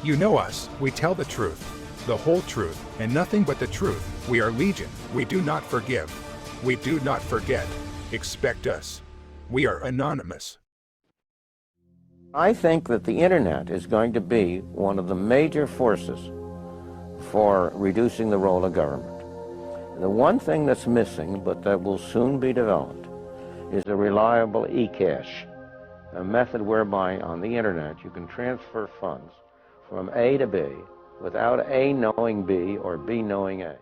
You know us, we tell the truth, the whole truth, and nothing but the truth. We are legion, we do not forgive. We do not forget. Expect us. We are anonymous. I think that the internet is going to be one of the major forces for reducing the role of government. The one thing that's missing, but that will soon be developed, is a reliable e-cash, a method whereby on the internet you can transfer funds from A to B without A knowing B or B knowing A.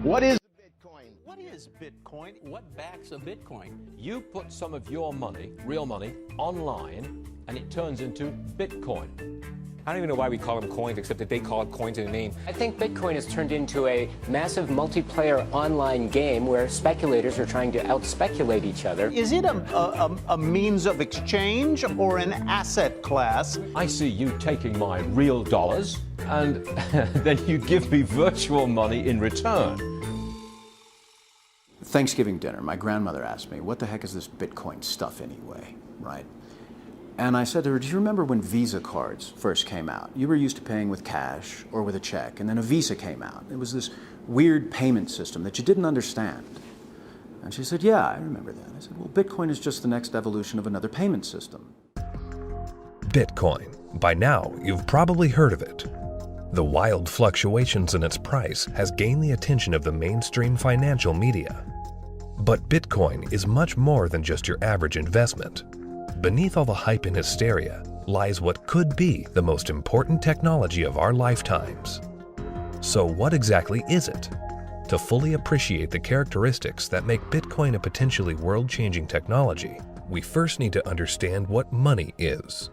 What is Bitcoin? What is Bitcoin? What backs a Bitcoin? You put some of your money, real money, online, and it turns into Bitcoin. I don't even know why we call them coins, except that they call it coins in the name. I think Bitcoin has turned into a massive multiplayer online game where speculators are trying to out-speculate each other. Is it a means of exchange or an asset class? I see you taking my real dollars, and then you give me virtual money in return. Thanksgiving dinner, my grandmother asked me, what the heck is this Bitcoin stuff anyway, right? And I said to her, do you remember when Visa cards first came out? You were used to paying with cash or with a check, and then a Visa came out. It was this weird payment system that you didn't understand. And she said, yeah, I remember that. I said, well, Bitcoin is just the next evolution of another payment system. Bitcoin. By now, you've probably heard of it. The wild fluctuations in its price has gained the attention of the mainstream financial media. But Bitcoin is much more than just your average investment. Beneath all the hype and hysteria lies what could be the most important technology of our lifetimes. So what exactly is it? To fully appreciate the characteristics that make Bitcoin a potentially world-changing technology, we first need to understand what money is.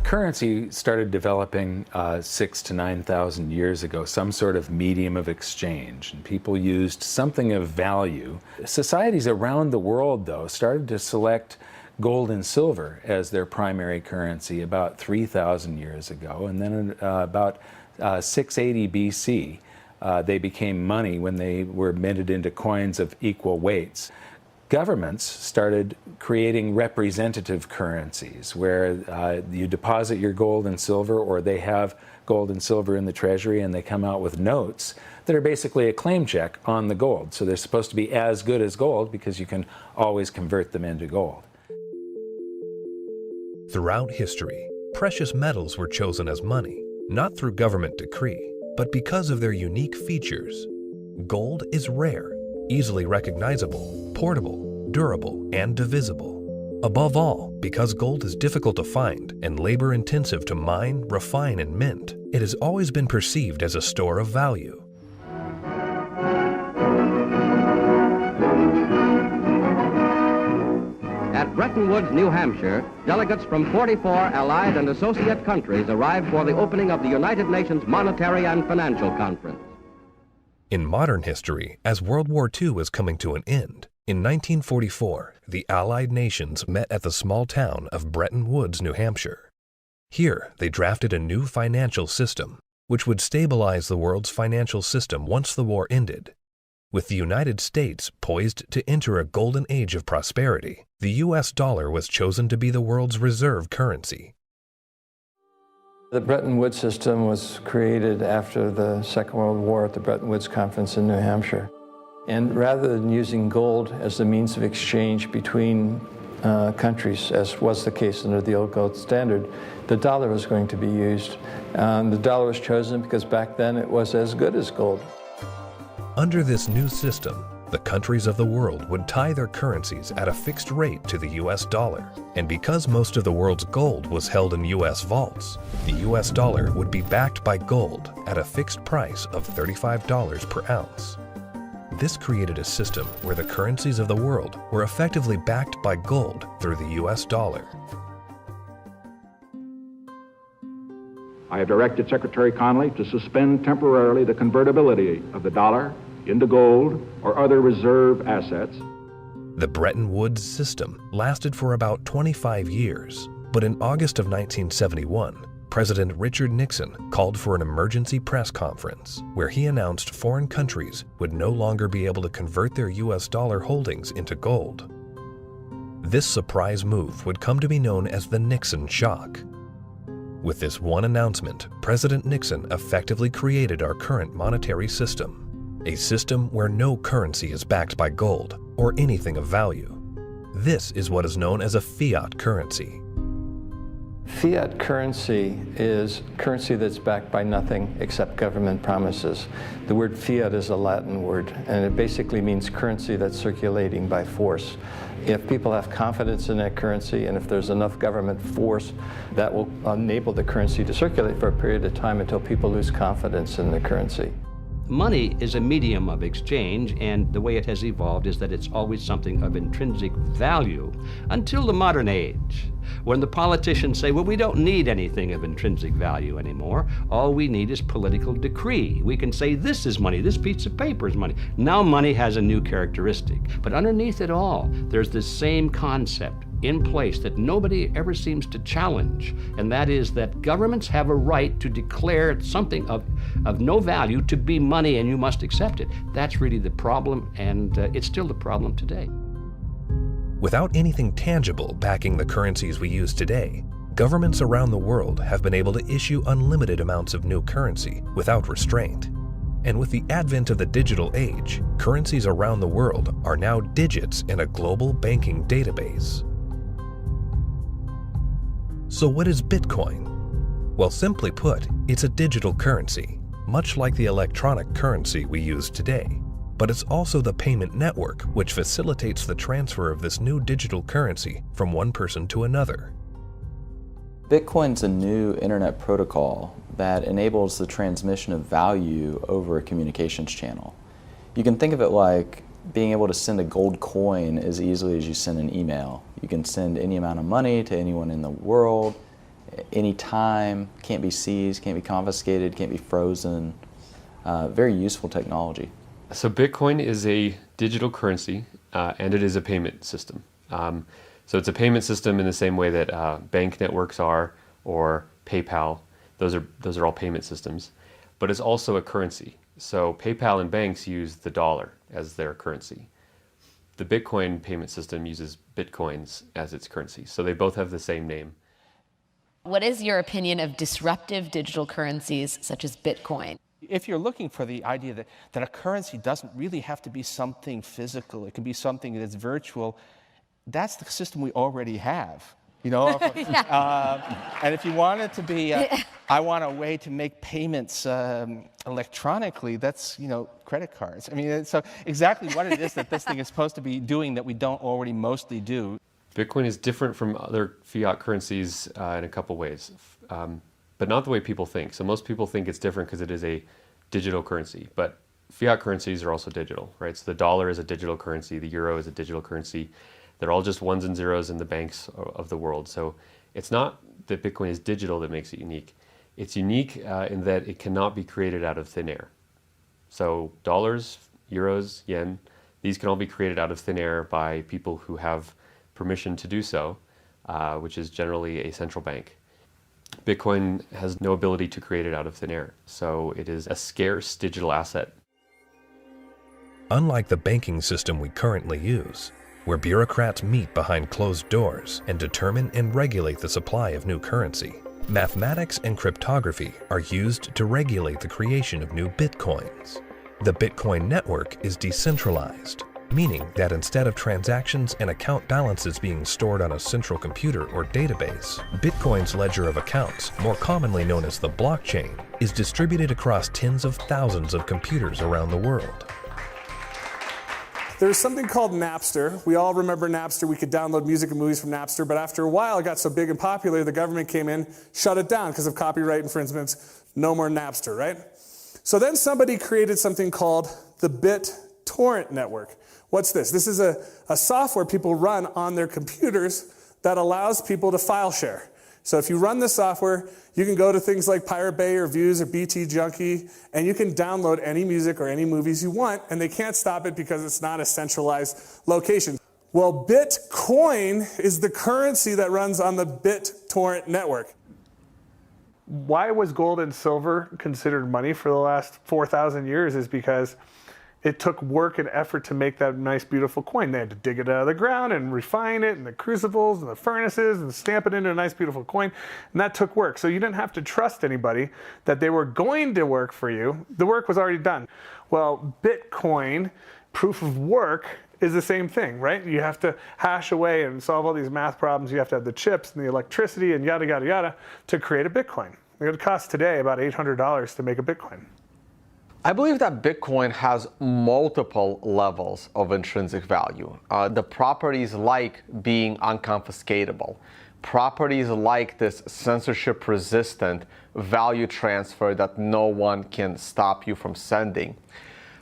Currency started developing 6,000 to 9,000 years ago, some sort of medium of exchange, and people used something of value. Societies around the world, though, started to select gold and silver as their primary currency about 3,000 years ago, and then about 680 BC, they became money when they were minted into coins of equal weights. Governments started creating representative currencies where you deposit your gold and silver, or they have gold and silver in the treasury and they come out with notes that are basically a claim check on the gold. So they're supposed to be as good as gold because you can always convert them into gold. Throughout history, precious metals were chosen as money, not through government decree, but because of their unique features. Gold is rare, easily recognizable, portable, durable, and divisible. Above all, because gold is difficult to find and labor-intensive to mine, refine, and mint, it has always been perceived as a store of value. At Bretton Woods, New Hampshire, delegates from 44 allied and associate countries arrived for the opening of the United Nations Monetary and Financial Conference. In modern history, as World War II was coming to an end, in 1944, the Allied nations met at the small town of Bretton Woods, New Hampshire. Here, they drafted a new financial system, which would stabilize the world's financial system once the war ended. With the United States poised to enter a golden age of prosperity, the U.S. dollar was chosen to be the world's reserve currency. The Bretton Woods system was created after the Second World War at the Bretton Woods Conference in New Hampshire. And rather than using gold as the means of exchange between countries, as was the case under the old gold standard, the dollar was going to be used. The dollar was chosen because back then it was as good as gold. Under this new system, the countries of the world would tie their currencies at a fixed rate to the U.S. dollar. And because most of the world's gold was held in U.S. vaults, the U.S. dollar would be backed by gold at a fixed price of $35 per ounce. This created a system where the currencies of the world were effectively backed by gold through the U.S. dollar. I have directed Secretary Connally to suspend temporarily the convertibility of the dollar into gold or other reserve assets. The Bretton Woods system lasted for about 25 years, but in August of 1971, President Richard Nixon called for an emergency press conference where he announced foreign countries would no longer be able to convert their US dollar holdings into gold. This surprise move would come to be known as the Nixon shock. With this one announcement, President Nixon effectively created our current monetary system, a system where no currency is backed by gold or anything of value. This is what is known as a fiat currency. Fiat currency is currency that's backed by nothing except government promises. The word fiat is a Latin word, and it basically means currency that's circulating by force. If people have confidence in that currency, and if there's enough government force, that will enable the currency to circulate for a period of time until people lose confidence in the currency. Money is a medium of exchange, and the way it has evolved is that it's always something of intrinsic value until the modern age, when the politicians say, well, we don't need anything of intrinsic value anymore. All we need is political decree. We can say this is money, this piece of paper is money. Now money has a new characteristic. But underneath it all, there's this same concept in place that nobody ever seems to challenge, and that is that governments have a right to declare something of no value to be money, and you must accept it. That's really the problem, and it's still the problem today. Without anything tangible backing the currencies we use today, governments around the world have been able to issue unlimited amounts of new currency without restraint. And with the advent of the digital age, currencies around the world are now digits in a global banking database. So what is Bitcoin? Well, simply put, it's a digital currency, much like the electronic currency we use today. But it's also the payment network which facilitates the transfer of this new digital currency from one person to another. Bitcoin's a new internet protocol that enables the transmission of value over a communications channel. You can think of it like being able to send a gold coin as easily as you send an email. You can send any amount of money to anyone in the world, anytime, can't be seized, can't be confiscated, can't be frozen. Very useful technology. So Bitcoin is a digital currency and it is a payment system. So it's a payment system in the same way that bank networks are, or PayPal. Those are all payment systems. But it's also a currency. So PayPal and banks use the dollar as their currency. The Bitcoin payment system uses Bitcoins as its currency. So they both have the same name. What is your opinion of disruptive digital currencies such as Bitcoin? If you're looking for the idea that a currency doesn't really have to be something physical, it can be something that's virtual, that's the system we already have. You know, and if you want it to be, I want a way to make payments electronically, that's, credit cards. I mean, so exactly what it is that this thing is supposed to be doing that we don't already mostly do. Bitcoin is different from other fiat currencies in a couple ways, but not the way people think. So most people think it's different because it is a digital currency, but fiat currencies are also digital, right? So the dollar is a digital currency, the euro is a digital currency. They're all just ones and zeros in the banks of the world. So it's not that Bitcoin is digital that makes it unique. It's unique in that it cannot be created out of thin air. So dollars, euros, yen, these can all be created out of thin air by people who have permission to do so, which is generally a central bank. Bitcoin has no ability to create it out of thin air. So it is a scarce digital asset. Unlike the banking system we currently use, where bureaucrats meet behind closed doors and determine and regulate the supply of new currency, mathematics and cryptography are used to regulate the creation of new bitcoins. The Bitcoin network is decentralized, meaning that instead of transactions and account balances being stored on a central computer or database, Bitcoin's ledger of accounts, more commonly known as the blockchain, is distributed across tens of thousands of computers around the world. There's something called Napster. We all remember Napster. We could download music and movies from Napster, but after a while it got so big and popular, the government came in, shut it down because of copyright infringements. No more Napster, right? So then somebody created something called the BitTorrent network. What's this? This is a software people run on their computers that allows people to file share. So if you run the software, you can go to things like Pirate Bay or Views or BT Junkie, and you can download any music or any movies you want, and they can't stop it because it's not a centralized location. Well, Bitcoin is the currency that runs on the BitTorrent network. Why was gold and silver considered money for the last 4,000 years is because it took work and effort to make that nice, beautiful coin. They had to dig it out of the ground and refine it in the crucibles and the furnaces and stamp it into a nice, beautiful coin. And that took work. So you didn't have to trust anybody that they were going to work for you. The work was already done. Well, Bitcoin, proof of work, is the same thing, right? You have to hash away and solve all these math problems. You have to have the chips and the electricity and yada, yada, yada to create a Bitcoin. It would cost today about $800 to make a Bitcoin. I believe that Bitcoin has multiple levels of intrinsic value. The properties like being unconfiscatable, properties like this censorship-resistant value transfer that no one can stop you from sending.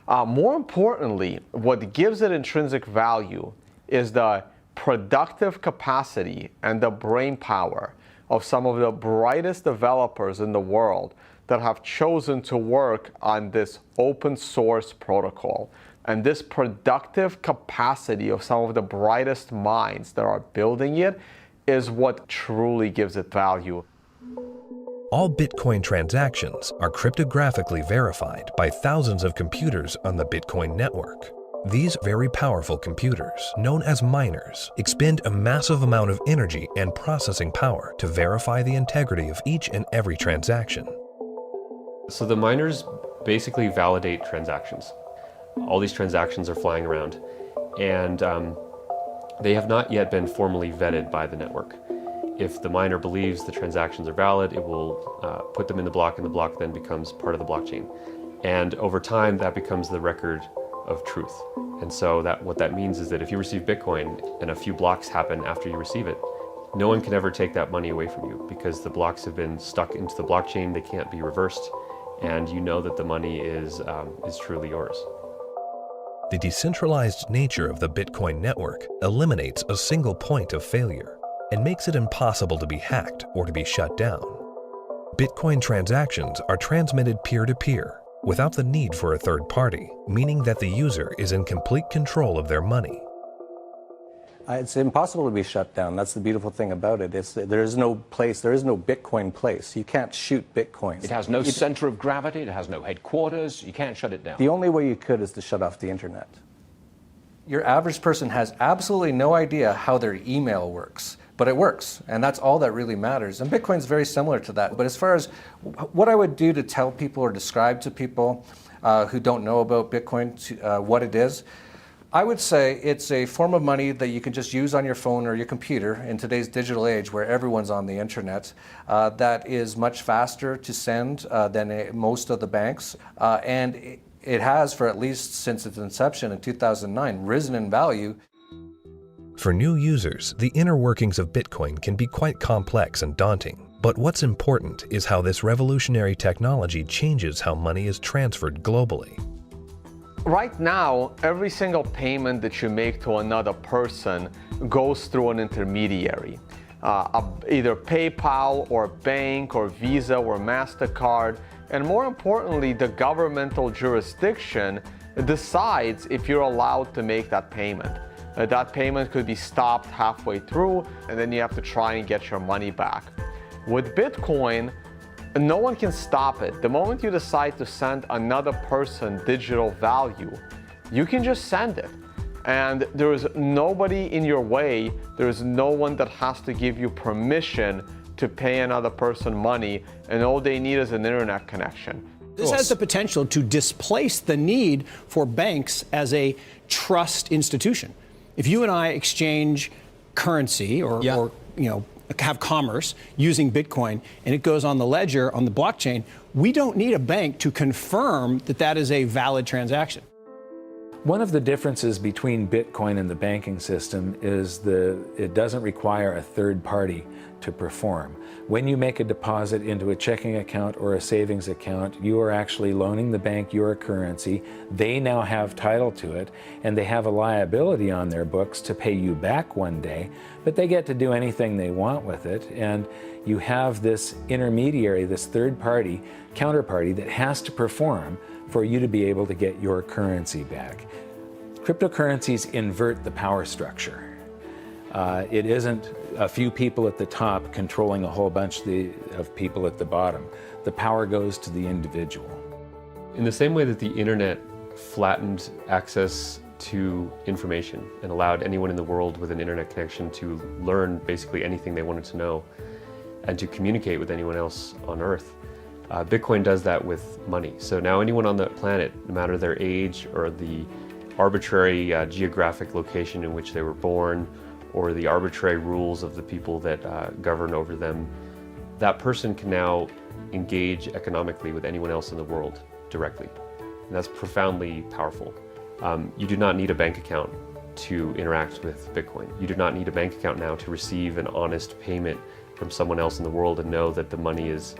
More importantly, what gives it intrinsic value is the productive capacity and the brain power of some of the brightest developers in the world that have chosen to work on this open source protocol. And this productive capacity of some of the brightest minds that are building it is what truly gives it value. All Bitcoin transactions are cryptographically verified by thousands of computers on the Bitcoin network. These very powerful computers, known as miners, expend a massive amount of energy and processing power to verify the integrity of each and every transaction. So the miners basically validate transactions. All these transactions are flying around, and they have not yet been formally vetted by the network. If the miner believes the transactions are valid, it will put them in the block, and the block then becomes part of the blockchain. And over time, that becomes the record of truth. And so what that means is that if you receive Bitcoin and a few blocks happen after you receive it, no one can ever take that money away from you because the blocks have been stuck into the blockchain, they can't be reversed, and you know that the money is truly yours. The decentralized nature of the Bitcoin network eliminates a single point of failure and makes it impossible to be hacked or to be shut down. Bitcoin transactions are transmitted peer-to-peer without the need for a third party, meaning that the user is in complete control of their money. It's impossible to be shut down. That's the beautiful thing about it. There is no Bitcoin place. You can't shoot Bitcoins. It has no center of gravity. It has no headquarters. You can't shut it down. The only way you could is to shut off the internet. Your average person has absolutely no idea how their email works, but it works, and that's all that really matters. And Bitcoin's very similar to that. But as far as what I would do to tell people or describe to people who don't know about Bitcoin what it is, I would say it's a form of money that you can just use on your phone or your computer in today's digital age where everyone's on the internet, that is much faster to send than most of the banks. And it has, for at least since its inception in 2009, risen in value. For new users, the inner workings of Bitcoin can be quite complex and daunting. But what's important is how this revolutionary technology changes how money is transferred globally. Right now, every single payment that you make to another person goes through an intermediary. Either PayPal or bank or Visa or MasterCard. And more importantly, the governmental jurisdiction decides if you're allowed to make that payment. That payment could be stopped halfway through, and then you have to try and get your money back. With Bitcoin, no one can stop it. The moment you decide to send another person digital value, you can just send it. And there is nobody in your way. There is no one that has to give you permission to pay another person money, and all they need is an internet connection. This has the potential to displace the need for banks as a trust institution. If you and I exchange currency or have commerce using Bitcoin and it goes on the ledger, on the blockchain, we don't need a bank to confirm that that is a valid transaction. One of the differences between Bitcoin and the banking system is it doesn't require a third party to perform. When you make a deposit into a checking account or a savings account, you are actually loaning the bank your currency. They now have title to it, and they have a liability on their books to pay you back one day, but they get to do anything they want with it. And you have this intermediary, this third party, counterparty that has to perform for you to be able to get your currency back. Cryptocurrencies invert the power structure. It isn't a few people at the top controlling a whole bunch of people at the bottom. The power goes to the individual. In the same way that the internet flattened access to information and allowed anyone in the world with an internet connection to learn basically anything they wanted to know and to communicate with anyone else on Earth, Bitcoin does that with money. So now anyone on the planet, no matter their age or the arbitrary geographic location in which they were born or the arbitrary rules of the people that govern over them, that person can now engage economically with anyone else in the world directly. And that's profoundly powerful. You do not need a bank account to interact with Bitcoin. You do not need a bank account now to receive an honest payment from someone else in the world and know that the money is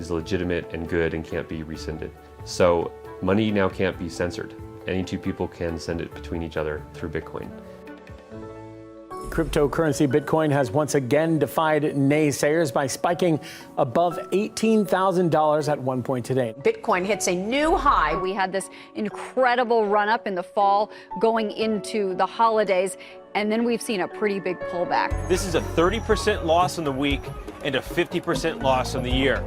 legitimate and good and can't be rescinded. So money now can't be censored. Any two people can send it between each other through Bitcoin. Cryptocurrency Bitcoin has once again defied naysayers by spiking above $18,000 at one point today. Bitcoin hits a new high. We had this incredible run up in the fall going into the holidays, and then we've seen a pretty big pullback. This is a 30% loss in the week and a 50% loss in the year.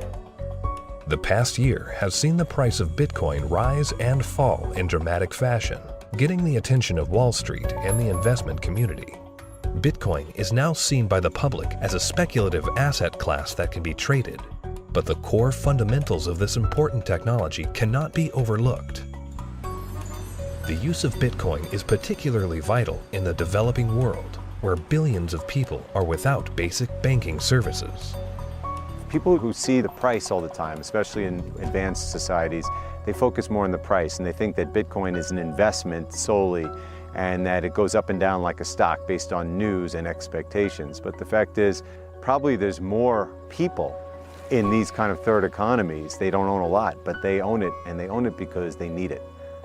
The past year has seen the price of Bitcoin rise and fall in dramatic fashion, getting the attention of Wall Street and the investment community. Bitcoin is now seen by the public as a speculative asset class that can be traded, but the core fundamentals of this important technology cannot be overlooked. The use of Bitcoin is particularly vital in the developing world, where billions of people are without basic banking services. People who see the price all the time, especially in advanced societies, they focus more on the price and they think that Bitcoin is an investment solely and that it goes up and down like a stock based on news and expectations. But the fact is, probably there's more people in these kind of third economies. They don't own a lot, but they own it, and they own it because they need it.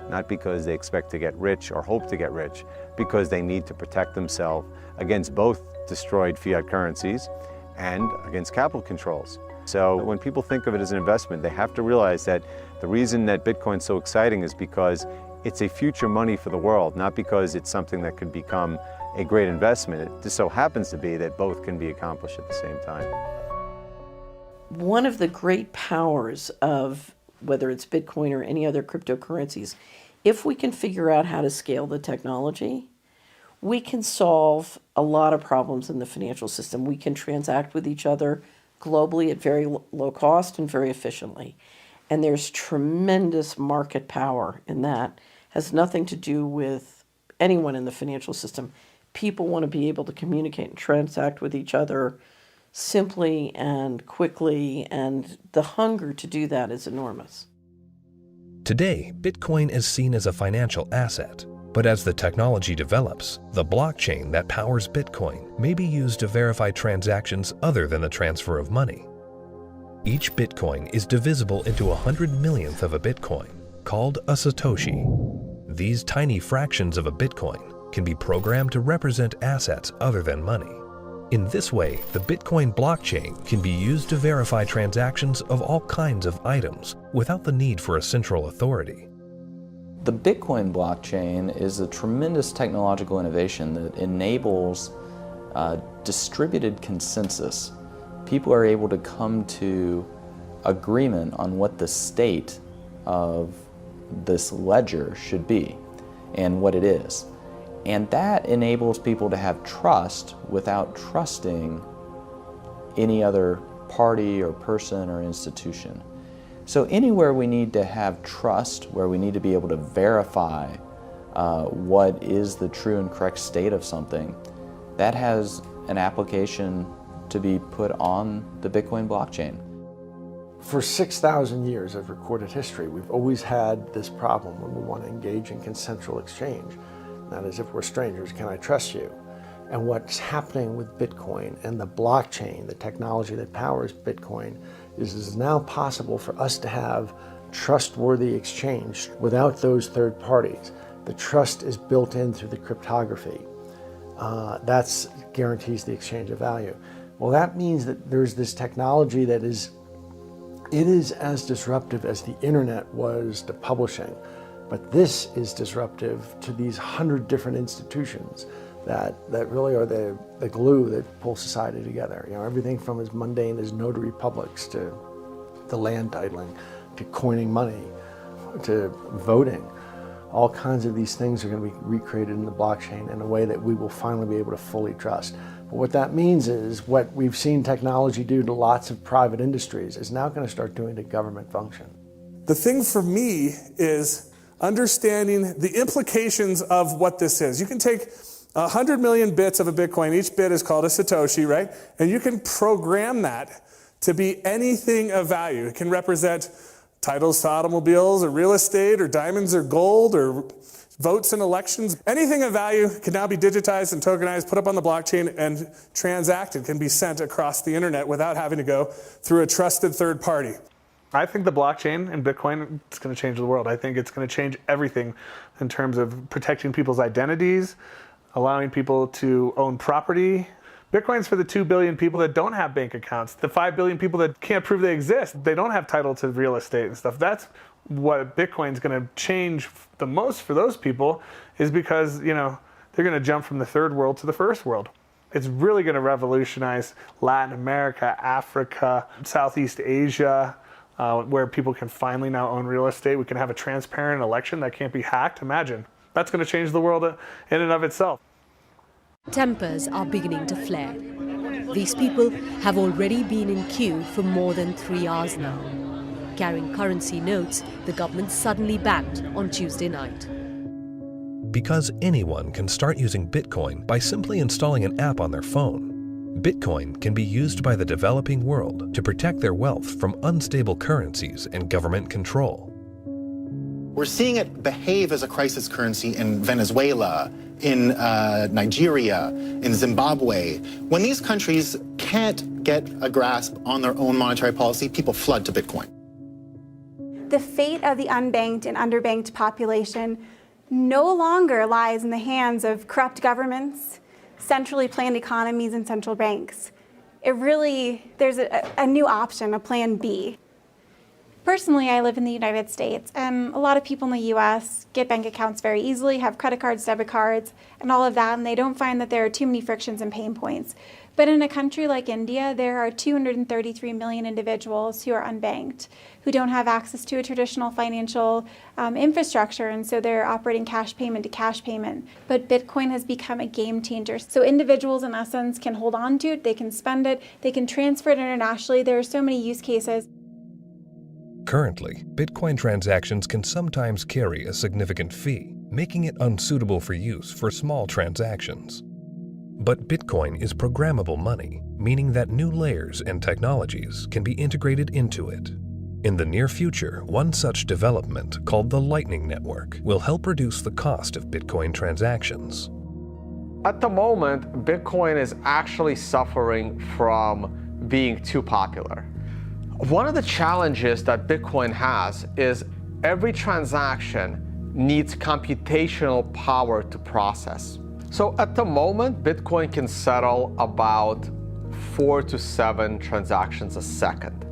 Not because they expect to get rich or hope to get rich, because they need to protect themselves against both destroyed fiat currencies and against capital controls. So when people think of it as an investment, they have to realize that the reason that Bitcoin's so exciting is because it's a future money for the world, not because it's something that could become a great investment. It just so happens to be that both can be accomplished at the same time. One of the great powers of whether it's Bitcoin or any other cryptocurrencies, if we can figure out how to scale the technology, we can solve a lot of problems in the financial system. We can transact with each other globally at very low cost and very efficiently. And there's tremendous market power in that. Has nothing to do with anyone in the financial system. People want to be able to communicate and transact with each other simply and quickly, and the hunger to do that is enormous. Today, Bitcoin is seen as a financial asset, but as the technology develops, the blockchain that powers Bitcoin may be used to verify transactions other than the transfer of money. Each Bitcoin is divisible into 100 millionth of a Bitcoin, called a Satoshi. These tiny fractions of a Bitcoin can be programmed to represent assets other than money. In this way, the Bitcoin blockchain can be used to verify transactions of all kinds of items without the need for a central authority. The Bitcoin blockchain is a tremendous technological innovation that enables distributed consensus. People are able to come to agreement on what the state of this ledger should be and what it is. And that enables people to have trust without trusting any other party or person or institution. So anywhere we need to have trust, where we need to be able to verify what is the true and correct state of something, that has an application to be put on the Bitcoin blockchain. For 6,000 years of recorded history, we've always had this problem when we want to engage in consensual exchange. That is, if we're strangers, can I trust you? And what's happening with Bitcoin and the blockchain, the technology that powers Bitcoin, is it's now possible for us to have trustworthy exchange without those third parties. The trust is built in through the cryptography. That guarantees the exchange of value. Well, that means that there's this technology that is as disruptive as the internet was to publishing, but this is disruptive to these 100 different institutions that really are the glue that pulls society together. You know, everything from as mundane as notary publics to the land titling, to coining money, to voting. All kinds of these things are going to be recreated in the blockchain in a way that we will finally be able to fully trust. But what that means is what we've seen technology do to lots of private industries is now going to start doing to government function. The thing for me is understanding the implications of what this is. You can take 100 million bits of a Bitcoin. Each bit is called a Satoshi, right? And you can program that to be anything of value. It can represent titles to automobiles or real estate or diamonds or gold or votes in elections. Anything of value can now be digitized and tokenized, put up on the blockchain, and transacted, can be sent across the internet without having to go through a trusted third party. I think the blockchain and Bitcoin is going to change the world. I think it's going to change everything in terms of protecting people's identities, allowing people to own property. Bitcoin's for the 2 billion people that don't have bank accounts, the 5 billion people that can't prove they exist. They don't have title to real estate and stuff. That's what Bitcoin's going to change the most for those people, is because, you know, they're going to jump from the third world to the first world. It's really going to revolutionize Latin America, Africa, Southeast Asia, where people can finally now own real estate. We can have a transparent election that can't be hacked. Imagine. That's going to change the world in and of itself. Tempers are beginning to flare. These people have already been in queue for more than 3 hours now. Carrying currency notes, the government suddenly banned on Tuesday night. Because anyone can start using Bitcoin by simply installing an app on their phone, Bitcoin can be used by the developing world to protect their wealth from unstable currencies and government control. We're seeing it behave as a crisis currency in Venezuela, in Nigeria, in Zimbabwe. When these countries can't get a grasp on their own monetary policy, people flood to Bitcoin. The fate of the unbanked and underbanked population no longer lies in the hands of corrupt governments, centrally planned economies, and central banks. There's a new option, a plan B. Personally, I live in the United States, and a lot of people in the U.S. get bank accounts very easily, have credit cards, debit cards, and all of that, and they don't find that there are too many frictions and pain points. But in a country like India, there are 233 million individuals who are unbanked, who don't have access to a traditional financial infrastructure, and so they're operating cash payment to cash payment. But Bitcoin has become a game changer. So individuals, in essence, can hold on to it, they can spend it, they can transfer it internationally. There are so many use cases. Currently, Bitcoin transactions can sometimes carry a significant fee, making it unsuitable for use for small transactions. But Bitcoin is programmable money, meaning that new layers and technologies can be integrated into it. In the near future, one such development, called the Lightning Network, will help reduce the cost of Bitcoin transactions. At the moment, Bitcoin is actually suffering from being too popular. One of the challenges that Bitcoin has is every transaction needs computational power to process. So at the moment, Bitcoin can settle about 4 to 7 transactions a second.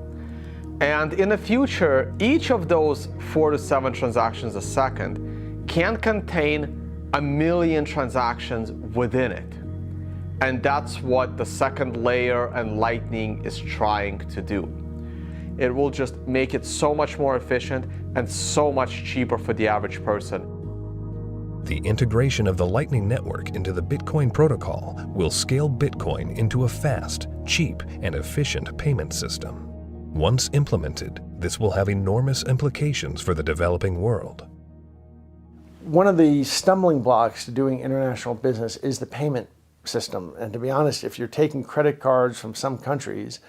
And in the future, each of those 4 to 7 transactions a second can contain 1 million transactions within it. And that's what the second layer and Lightning is trying to do. It will just make it so much more efficient and so much cheaper for the average person. The integration of the Lightning Network into the Bitcoin protocol will scale Bitcoin into a fast, cheap, and efficient payment system. Once implemented, this will have enormous implications for the developing world. One of the stumbling blocks to doing international business is the payment system. And to be honest, if you're taking credit cards from some countries,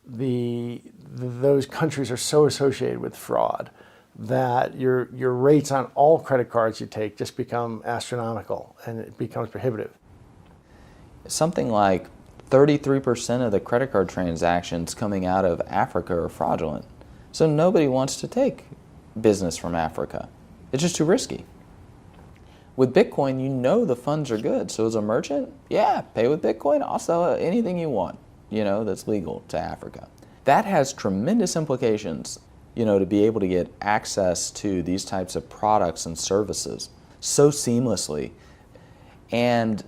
those countries are so associated with fraud that your rates on all credit cards you take just become astronomical, and it becomes prohibitive. Something like 33% of the credit card transactions coming out of Africa are fraudulent. So nobody wants to take business from Africa. It's just too risky. With Bitcoin, you know the funds are good. So as a merchant, yeah, pay with Bitcoin. I'll sell anything you want, that's legal to Africa. That has tremendous implications, to be able to get access to these types of products and services so seamlessly. And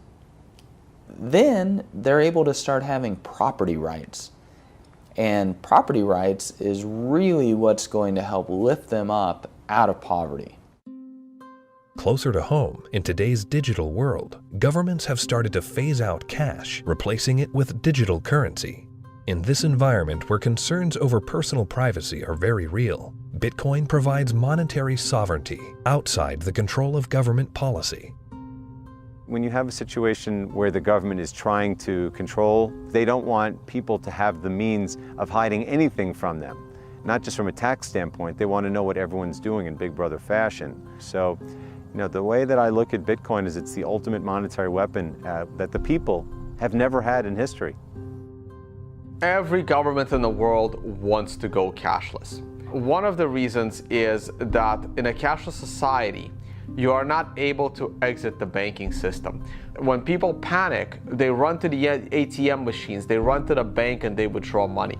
then they're able to start having property rights. And property rights is really what's going to help lift them up out of poverty. Closer to home, in today's digital world, governments have started to phase out cash, replacing it with digital currency. In this environment where concerns over personal privacy are very real, Bitcoin provides monetary sovereignty outside the control of government policy. When you have a situation where the government is trying to control, they don't want people to have the means of hiding anything from them. Not just from a tax standpoint, they want to know what everyone's doing in Big Brother fashion. So, the way that I look at Bitcoin is it's the ultimate monetary weapon that the people have never had in history. Every government in the world wants to go cashless. One of the reasons is that in a cashless society, you are not able to exit the banking system. When people panic, they run to the ATM machines, they run to the bank and they withdraw money.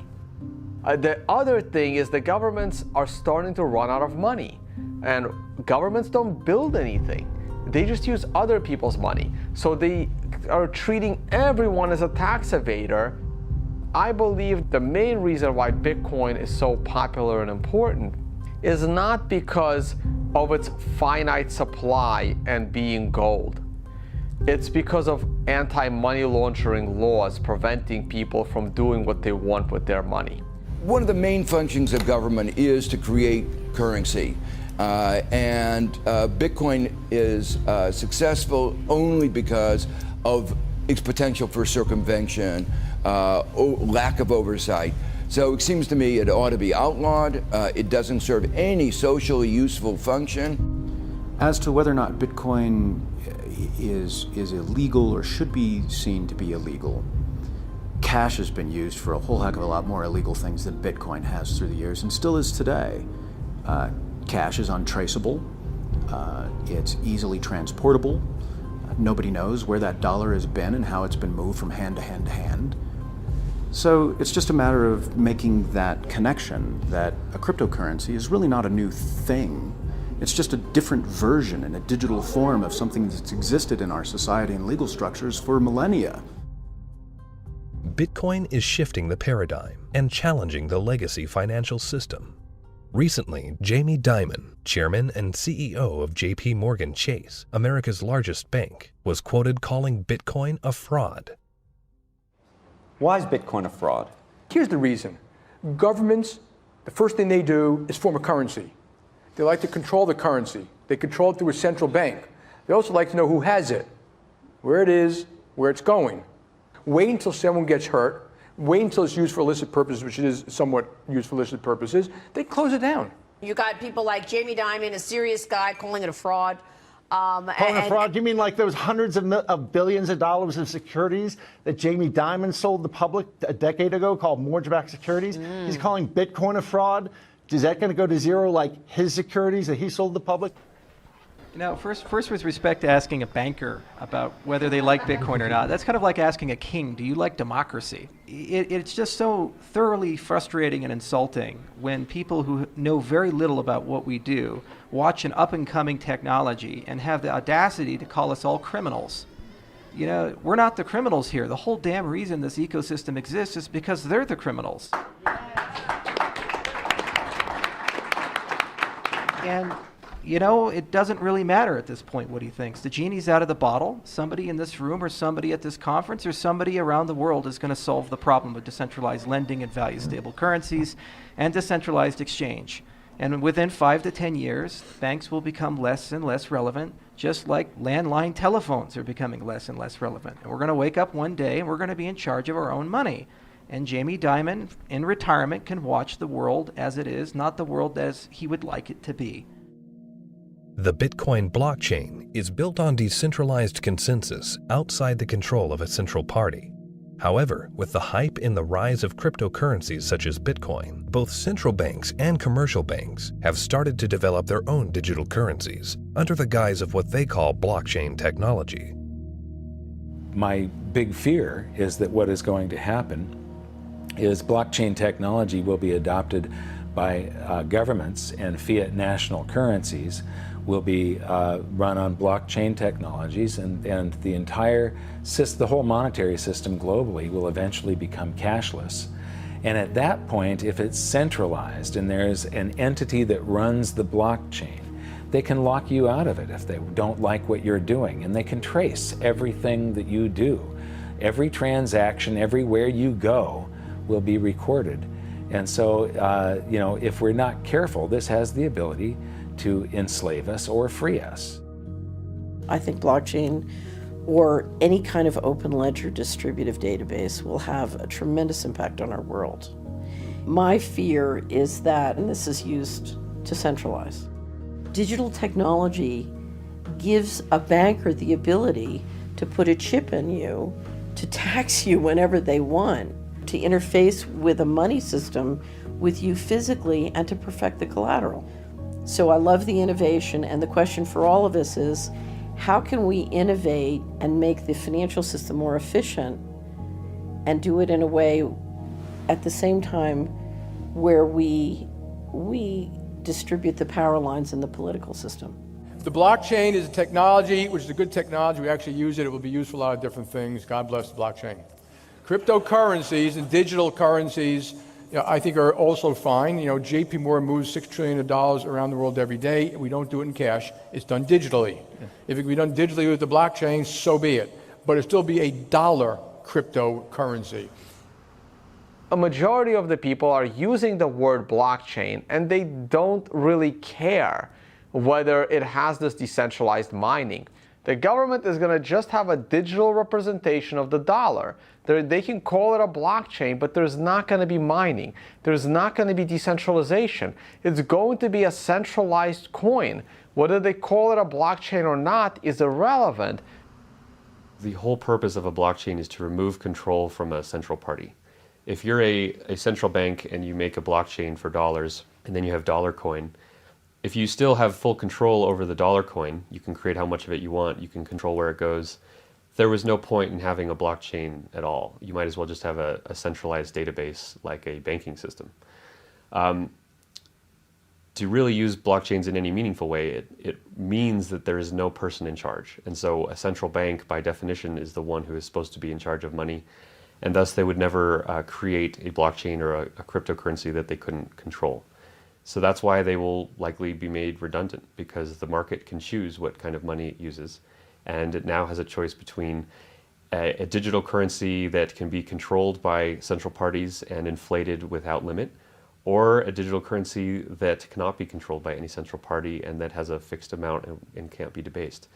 The other thing is the governments are starting to run out of money. And governments don't build anything. They just use other people's money. So they are treating everyone as a tax evader. I believe the main reason why Bitcoin is so popular and important is not because of its finite supply and being gold. It's because of anti-money laundering laws preventing people from doing what they want with their money. One of the main functions of government is to create currency. Bitcoin is successful only because of its potential for circumvention, lack of oversight. So it seems to me it ought to be outlawed. It doesn't serve any socially useful function. As to whether or not Bitcoin is illegal or should be seen to be illegal, cash has been used for a whole heck of a lot more illegal things than Bitcoin has through the years and still is today. Cash is untraceable, it's easily transportable, nobody knows where that dollar has been and how it's been moved from hand to hand to hand. So it's just a matter of making that connection that a cryptocurrency is really not a new thing. It's just a different version in a digital form of something that's existed in our society and legal structures for millennia. Bitcoin is shifting the paradigm and challenging the legacy financial system. Recently, Jamie Dimon, chairman and CEO of JP Morgan Chase, America's largest bank, was quoted calling Bitcoin a fraud. Why is Bitcoin a fraud? Here's the reason. Governments, the first thing they do is form a currency. They like to control the currency. They control it through a central bank. They also like to know who has it, where it is, where it's going. Wait until someone gets hurt. Wait until it's used for illicit purposes, which it is somewhat used for illicit purposes. They close it down. You got people like Jamie Dimon, a serious guy, calling it a fraud. Calling it a fraud? You mean like there was hundreds of billions of dollars of securities that Jamie Dimon sold the public a decade ago called mortgage-backed securities? He's calling Bitcoin a fraud? Is that going to go to zero like his securities that he sold the public? First with respect to asking a banker about whether they like Bitcoin or not, that's kind of like asking a king, do you like democracy? It's just so thoroughly frustrating and insulting when people who know very little about what we do watch an up-and-coming technology and have the audacity to call us all criminals. We're not the criminals here. The whole damn reason this ecosystem exists is because they're the criminals. And it doesn't really matter at this point what he thinks. The genie's out of the bottle. Somebody in this room or somebody at this conference or somebody around the world is going to solve the problem of decentralized lending and value-stable currencies and decentralized exchange. And within 5 to 10 years, banks will become less and less relevant, just like landline telephones are becoming less and less relevant. And we're going to wake up one day and we're going to be in charge of our own money. And Jamie Dimon, in retirement, can watch the world as it is, not the world as he would like it to be. The Bitcoin blockchain is built on decentralized consensus outside the control of a central party. However, with the hype in the rise of cryptocurrencies such as Bitcoin, both central banks and commercial banks have started to develop their own digital currencies under the guise of what they call blockchain technology. My big fear is that what is going to happen is blockchain technology will be adopted by governments and fiat national currencies will be run on blockchain technologies, and the entire system, the whole monetary system globally will eventually become cashless. And at that point, if it's centralized and there's an entity that runs the blockchain, they can lock you out of it if they don't like what you're doing, and they can trace everything that you do. Every transaction, everywhere you go, will be recorded. And so, you know, if we're not careful, this has the ability to enslave us or free us. I think blockchain or any kind of open ledger distributive database will have a tremendous impact on our world. My fear is that, and this is used to centralize, digital technology gives a banker the ability to put a chip in you, to tax you whenever they want, to interface with a money system with you physically, and to perfect the collateral. So I love the innovation, and the question for all of us is, how can we innovate and make the financial system more efficient and do it in a way at the same time where we distribute the power lines in the political system? The blockchain is a technology, which is a good technology. We actually use it. It will be used for a lot of different things. God bless the blockchain. Cryptocurrencies and digital currencies, you know, I think are also fine. You know, JP Morgan moves $6 trillion around the world every day. We don't do it in cash. It's done digitally. Yeah. If it can be done digitally with the blockchain, so be it. But it'll still be a dollar cryptocurrency. A majority of the people are using the word blockchain, and they don't really care whether it has this decentralized mining. The government is going to just have a digital representation of the dollar. They can call it a blockchain, but there's not going to be mining. There's not going to be decentralization. It's going to be a centralized coin. Whether they call it a blockchain or not is irrelevant. The whole purpose of a blockchain is to remove control from a central party. If you're a central bank and you make a blockchain for dollars, and then you have dollar coin, if you still have full control over the dollar coin, you can create how much of it you want, you can control where it goes. There was no point in having a blockchain at all. You might as well just have a centralized database like a banking system. To really use blockchains in any meaningful way, it means that there is no person in charge. And so a central bank, by definition, is the one who is supposed to be in charge of money. And thus they would never create a blockchain or a cryptocurrency that they couldn't control. So that's why they will likely be made redundant, because the market can choose what kind of money it uses. And it now has a choice between a digital currency that can be controlled by central parties and inflated without limit, or a digital currency that cannot be controlled by any central party and that has a fixed amount and can't be debased.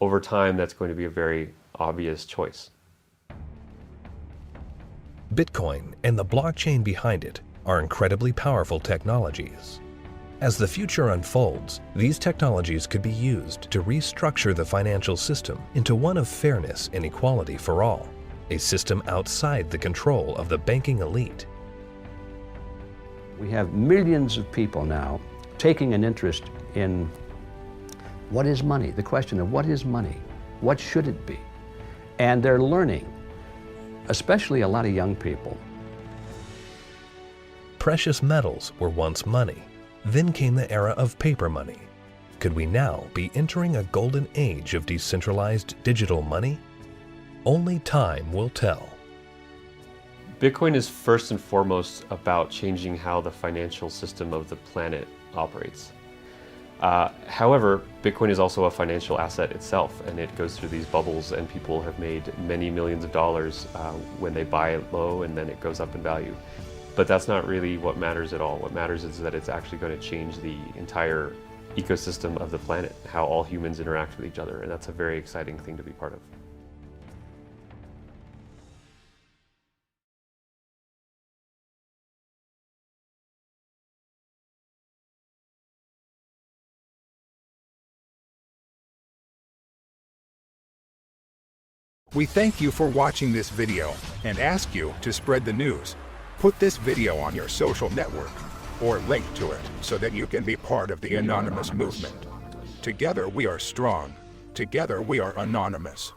Over time, that's going to be a very obvious choice. Bitcoin and the blockchain behind it are incredibly powerful technologies. As the future unfolds, these technologies could be used to restructure the financial system into one of fairness and equality for all, a system outside the control of the banking elite. We have millions of people now taking an interest in what is money, the question of what is money, what should it be? And they're learning, especially a lot of young people. Precious metals were once money. Then came the era of paper money. Could we now be entering a golden age of decentralized digital money? Only time will tell. Bitcoin is first and foremost about changing how the financial system of the planet operates. However, Bitcoin is also a financial asset itself, and it goes through these bubbles, and people have made many millions of dollars when they buy it low, and then it goes up in value. But that's not really what matters at all. What matters is that it's actually going to change the entire ecosystem of the planet, how all humans interact with each other, and that's a very exciting thing to be part of. We thank you for watching this video and ask you to spread the news. Put this video on your social network or link to it so that you can be part of the anonymous movement. Together we are strong. Together we are anonymous.